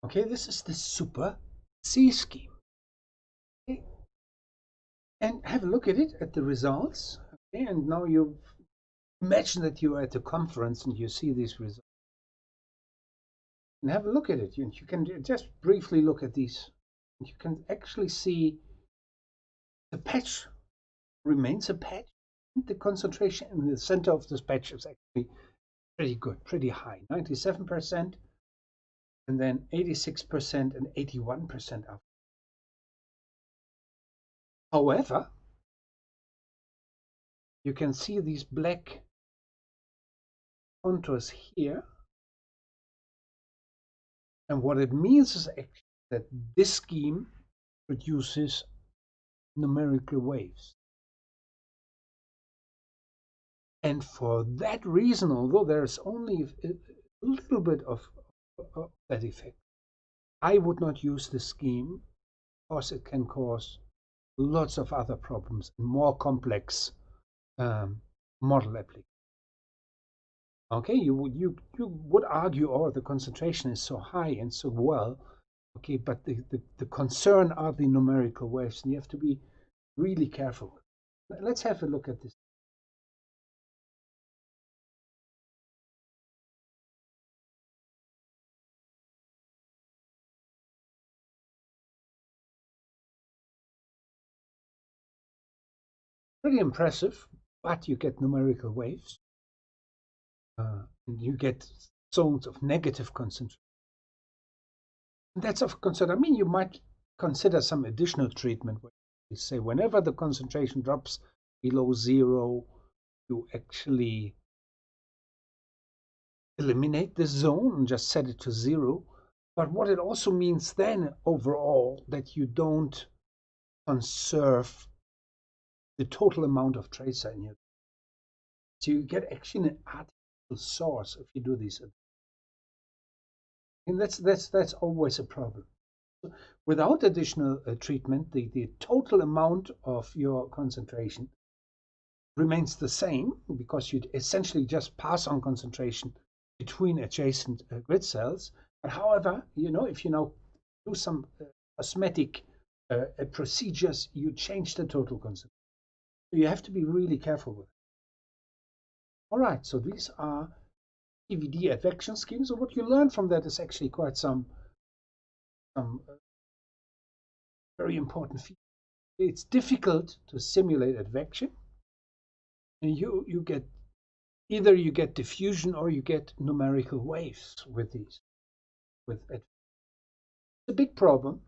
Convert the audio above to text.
Okay, this is the super C scheme. Okay. And have a look at it, at the results. Okay, and now you imagine that you are at a conference and you see these results. And have a look at it. You can just briefly look at these. And you can actually see the patch remains a patch. The concentration in the center of this patch is actually pretty good, pretty high, 97%, and then 86% and 81% up. However, you can see these black contours here. And what it means is actually that this scheme produces numerical waves. And for that reason, although there's only a little bit of that effect, I would not use this scheme because it can cause lots of other problems and more complex model applications. Okay, you would argue, oh, the concentration is so high and so well. Okay, but the concern are the numerical waves, and you have to be really careful. Let's have a look at this. Pretty impressive, but you get numerical waves. And you get zones of negative concentration. And that's of concern. I mean, you might consider some additional treatment. Where you say whenever the concentration drops below zero, you actually eliminate the zone and just set it to zero. But what it also means then overall that you don't conserve the total amount of tracer in your. So you get actually an artificial source if you do this. And that's always a problem. Without additional treatment, the total amount of your concentration remains the same because you essentially just pass on concentration between adjacent grid cells. But however, if you now do some cosmetic procedures, you change the total concentration. So you have to be really careful with it. All right, so these are CVD advection schemes. So what you learn from that is actually quite some very important features. It's difficult to simulate advection, and you get either you get diffusion or you get numerical waves with these. It's a big problem.